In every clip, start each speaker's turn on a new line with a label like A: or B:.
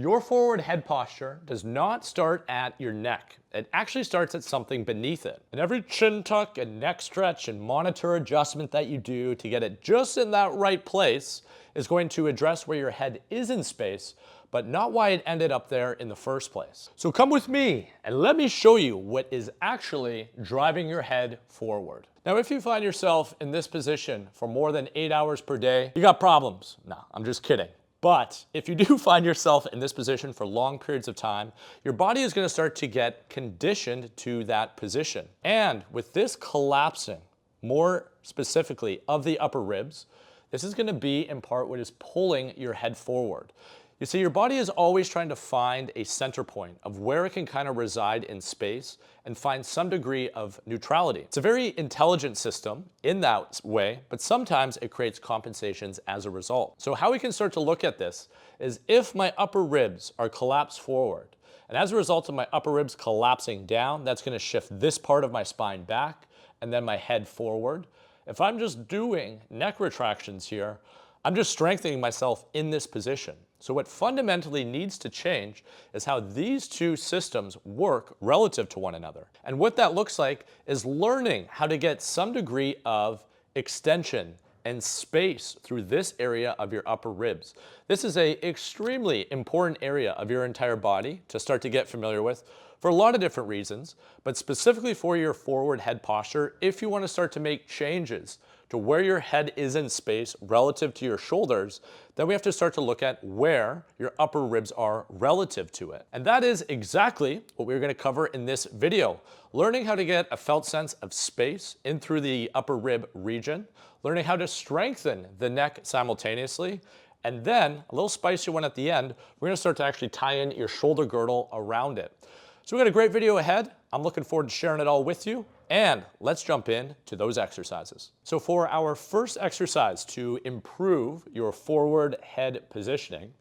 A: Your forward head posture does not start at your neck. It actually starts at something beneath it. And every chin tuck and neck stretch and monitor adjustment that you do to get it just in that right place is going to address where your head is in space, but not why it ended up there in the first place. So come with me and let me show you what is actually driving your head forward. Now, if you find yourself in this position for more than 8 hours per day, you got problems. No, I'm just kidding. But if you do find yourself in this position for long periods of time, your body is going to start to get conditioned to that position. And with this collapsing, more specifically of the upper ribs, this is going to be in part what is pulling your head forward. You see, your body is always trying to find a center point of where it can kind of reside in space and find some degree of neutrality. It's a very intelligent system in that way, but sometimes it creates compensations as a result. So how we can start to look at this is if my upper ribs are collapsed forward, and as a result of my upper ribs collapsing down, that's going to shift this part of my spine back and then my head forward. If I'm just doing neck retractions here, I'm just strengthening myself in this position. So what fundamentally needs to change is how these two systems work relative to one another. And what that looks like is learning how to get some degree of extension and space through this area of your upper ribs. This is an extremely important area of your entire body to start to get familiar with for a lot of different reasons, but specifically for your forward head posture, if you want to start to make changes to where your head is in space relative to your shoulders, then we have to start to look at where your upper ribs are relative to it. And that is exactly what we're going to cover in this video. Learning how to get a felt sense of space in through the upper rib region, learning how to strengthen the neck simultaneously, and then a little spicy one at the end, we're going to start to actually tie in your shoulder girdle around it. So we've got a great video ahead. I'm looking forward to sharing it all with you. And let's jump in to those exercises. So for our first exercise to improve your forward head positioning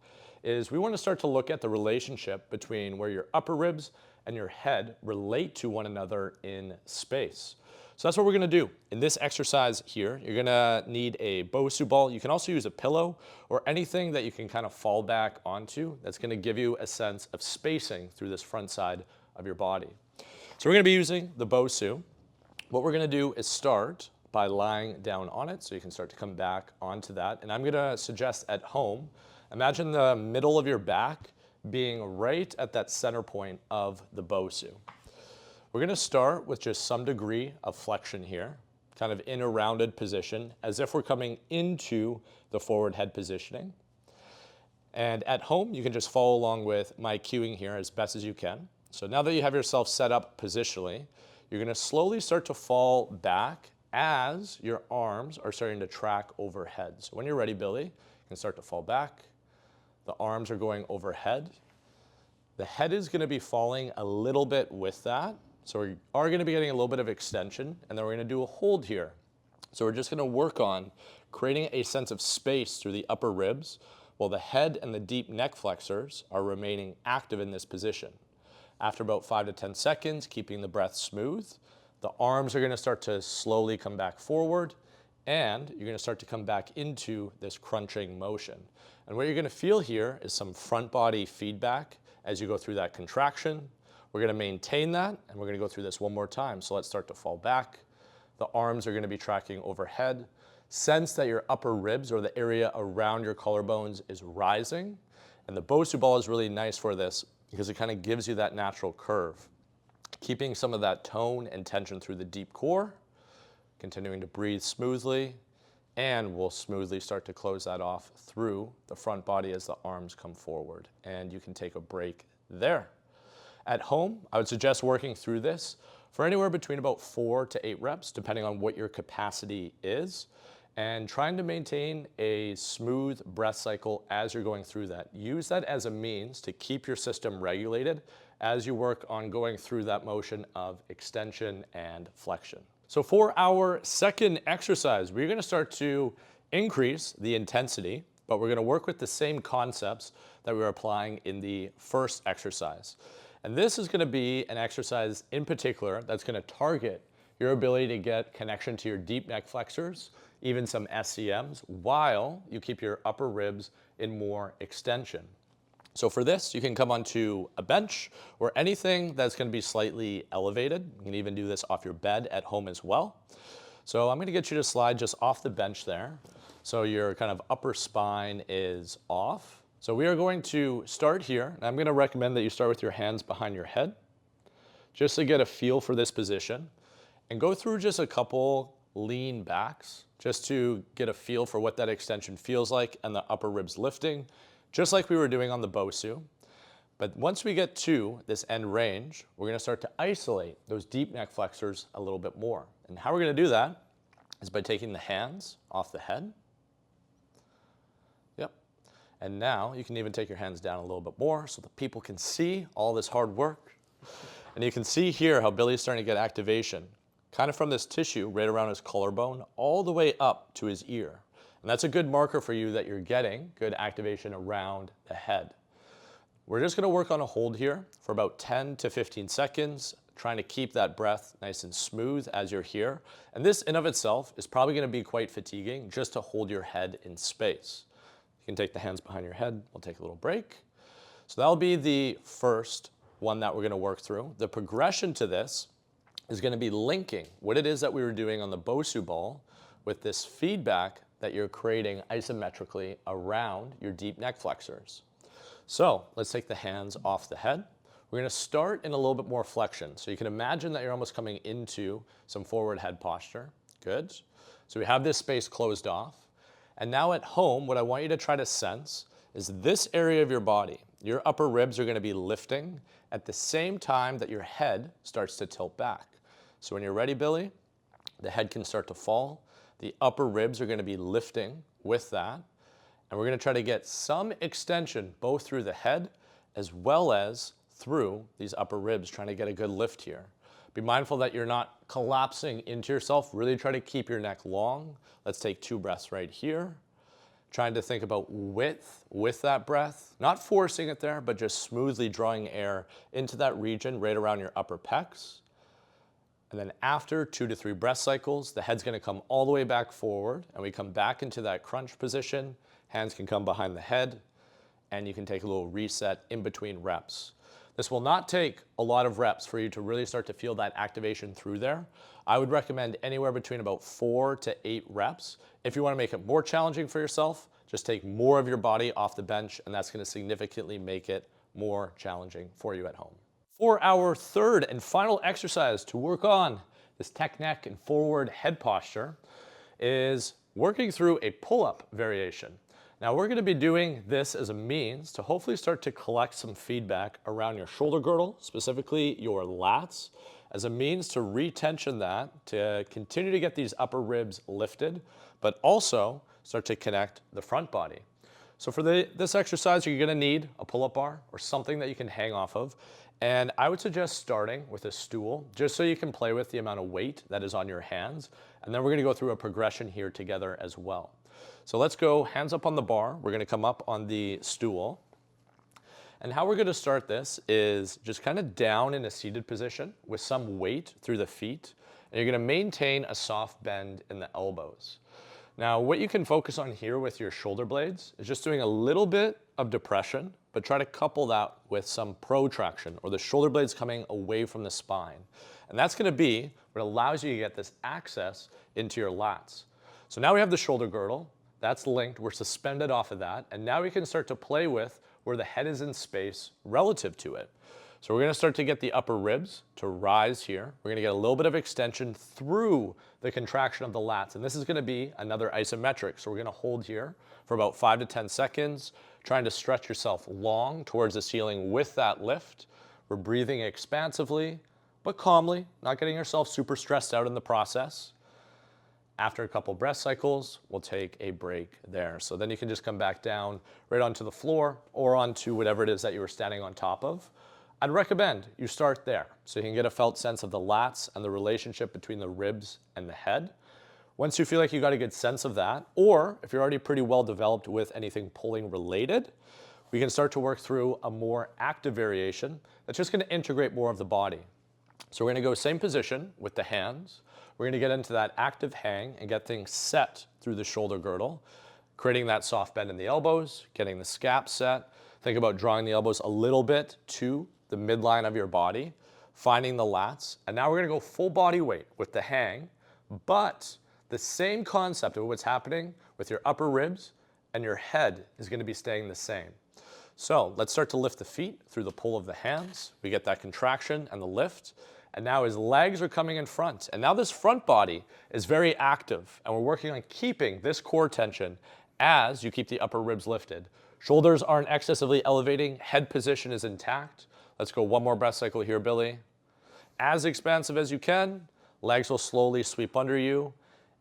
A: is we want to start to look at the relationship between where your upper ribs and your head relate to one another in space. So that's what we're going to do. In this exercise here, you're going to need a Bosu ball. You can also use a pillow or anything that you can kind of fall back onto that's going to give you a sense of spacing through this front side of your body. So we're going to be using the Bosu. What we're going to do is start by lying down on it so you can start to come back onto that. And I'm going to suggest at home, imagine the middle of your back being right at that center point of the Bosu. We're going to start with just some degree of flexion here, kind of in a rounded position, as if we're coming into the forward head positioning. And at home, you can just follow along with my cueing here as best as you can. So now that you have yourself set up positionally, you're going to slowly start to fall back as your arms are starting to track overhead. So when you're ready, Billy, you can start to fall back. The arms are going overhead. The head is going to be falling a little bit with that. So we are going to be getting a little bit of extension, and then we're going to do a hold here. So we're just going to work on creating a sense of space through the upper ribs while the head and the deep neck flexors are remaining active in this position. After about 5 to 10 seconds, keeping the breath smooth, the arms are going to start to slowly come back forward, and you're going to start to come back into this crunching motion. And what you're going to feel here is some front body feedback as you go through that contraction. We're going to maintain that, and we're going to go through this one more time. So let's start to fall back. The arms are going to be tracking overhead. Sense that your upper ribs or the area around your collarbones is rising. And the Bosu ball is really nice for this because it kind of gives you that natural curve. Keeping some of that tone and tension through the deep core, continuing to breathe smoothly, and we'll smoothly start to close that off through the front body as the arms come forward. And you can take a break there. At home, I would suggest working through this for anywhere between about 4 to 8 reps, depending on what your capacity is, and trying to maintain a smooth breath cycle as you're going through that. Use that as a means to keep your system regulated as you work on going through that motion of extension and flexion. So for our second exercise, we're going to start to increase the intensity, but we're going to work with the same concepts that we were applying in the first exercise. And this is going to be an exercise in particular that's going to target your ability to get connection to your deep neck flexors, even some SCMs, while you keep your upper ribs in more extension. So for this, you can come onto a bench or anything that's going to be slightly elevated. You can even do this off your bed at home as well. So I'm going to get you to slide just off the bench there. So your kind of upper spine is off. So we are going to start here. And I'm going to recommend that you start with your hands behind your head, just to get a feel for this position. And go through just a couple lean backs, just to get a feel for what that extension feels like and the upper ribs lifting, just like we were doing on the Bosu. But once we get to this end range, we're going to start to isolate those deep neck flexors a little bit more. And how we're going to do that is by taking the hands off the head. Yep. And now you can even take your hands down a little bit more so that people can see all this hard work. And you can see here how Billy's starting to get activation, kind of from this tissue right around his collarbone all the way up to his ear. And that's a good marker for you that you're getting good activation around the head. We're just going to work on a hold here for about 10 to 15 seconds, trying to keep that breath nice and smooth as you're here. And this in of itself is probably going to be quite fatiguing just to hold your head in space. You can take the hands behind your head. We'll take a little break. So that'll be the first one that we're going to work through. The progression to this is going to be linking what it is that we were doing on the Bosu ball with this feedback that you're creating isometrically around your deep neck flexors. So let's take the hands off the head. We're going to start in a little bit more flexion. So you can imagine that you're almost coming into some forward head posture. Good. So we have this space closed off. And now at home, what I want you to try to sense is this area of your body. Your upper ribs are going to be lifting at the same time that your head starts to tilt back. So when you're ready, Billy, the head can start to fall. The upper ribs are going to be lifting with that. And we're going to try to get some extension both through the head as well as through these upper ribs, trying to get a good lift here. Be mindful that you're not collapsing into yourself. Really try to keep your neck long. Let's take 2 breaths right here. Trying to think about width with that breath, not forcing it there, but just smoothly drawing air into that region right around your upper pecs. And then after 2 to 3 breath cycles, the head's going to come all the way back forward, and we come back into that crunch position. Hands can come behind the head, and you can take a little reset in between reps. This will not take a lot of reps for you to really start to feel that activation through there. I would recommend anywhere between about 4 to 8 reps. If you want to make it more challenging for yourself, just take more of your body off the bench, and that's going to significantly make it more challenging for you at home. For our third and final exercise to work on this tech neck and forward head posture is working through a pull-up variation. Now we're going to be doing this as a means to hopefully start to collect some feedback around your shoulder girdle, specifically your lats, as a means to retension that, to continue to get these upper ribs lifted, but also start to connect the front body. So for this exercise, you're going to need a pull-up bar or something that you can hang off of. And I would suggest starting with a stool, just so you can play with the amount of weight that is on your hands. And then we're going to go through a progression here together as well. So let's go hands up on the bar. We're going to come up on the stool. And how we're going to start this is just kind of down in a seated position with some weight through the feet. And you're going to maintain a soft bend in the elbows. Now, what you can focus on here with your shoulder blades is just doing a little bit of depression, but try to couple that with some protraction, or the shoulder blades coming away from the spine. And that's going to be what allows you to get this access into your lats. So now we have the shoulder girdle. That's linked. We're suspended off of that. And now we can start to play with where the head is in space relative to it. So we're going to start to get the upper ribs to rise here. We're going to get a little bit of extension through the contraction of the lats. And this is going to be another isometric. So we're going to hold here for about 5 to 10 seconds, trying to stretch yourself long towards the ceiling with that lift. We're breathing expansively, but calmly, not getting yourself super stressed out in the process. After a couple breath cycles, we'll take a break there. So then you can just come back down right onto the floor or onto whatever it is that you were standing on top of. I'd recommend you start there so you can get a felt sense of the lats and the relationship between the ribs and the head. Once you feel like you got a good sense of that, or if you're already pretty well developed with anything pulling related, we can start to work through a more active variation that's just going to integrate more of the body. So we're going to go same position with the hands. We're going to get into that active hang and get things set through the shoulder girdle, creating that soft bend in the elbows, getting the scap set. Think about drawing the elbows a little bit to the midline of your body, finding the lats, and now we're gonna go full body weight with the hang, but the same concept of what's happening with your upper ribs and your head is gonna be staying the same. So let's start to lift the feet through the pull of the hands. We get that contraction and the lift. And now his legs are coming in front. And now this front body is very active. And we're working on keeping this core tension as you keep the upper ribs lifted. Shoulders aren't excessively elevating. Head position is intact. Let's go one more breath cycle here, Billy. As expansive as you can. Legs will slowly sweep under you.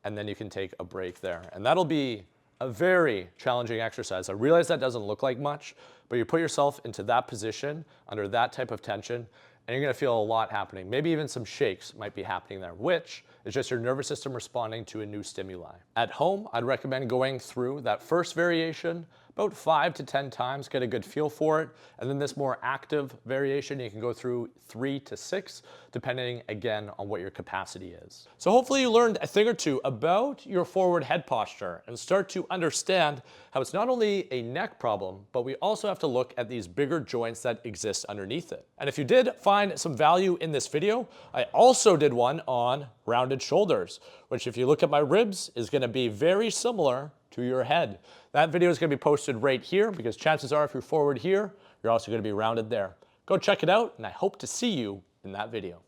A: And then you can take a break there. And that'll be a very challenging exercise. I realize that doesn't look like much, but you put yourself into that position, under that type of tension, and you're gonna feel a lot happening. Maybe even some shakes might be happening there, which is just your nervous system responding to a new stimuli. At home, I'd recommend going through that first variation about 5 to 10 times, get a good feel for it. And then this more active variation, you can go through 3 to 6, depending again on what your capacity is. So hopefully you learned a thing or two about your forward head posture and start to understand how it's not only a neck problem, but we also have to look at these bigger joints that exist underneath it. And if you did find some value in this video, I also did one on rounded shoulders, which if you look at my ribs is gonna be very similar to your head. That video is gonna be posted right here because chances are if you're forward here, you're also gonna be rounded there. Go check it out and I hope to see you in that video.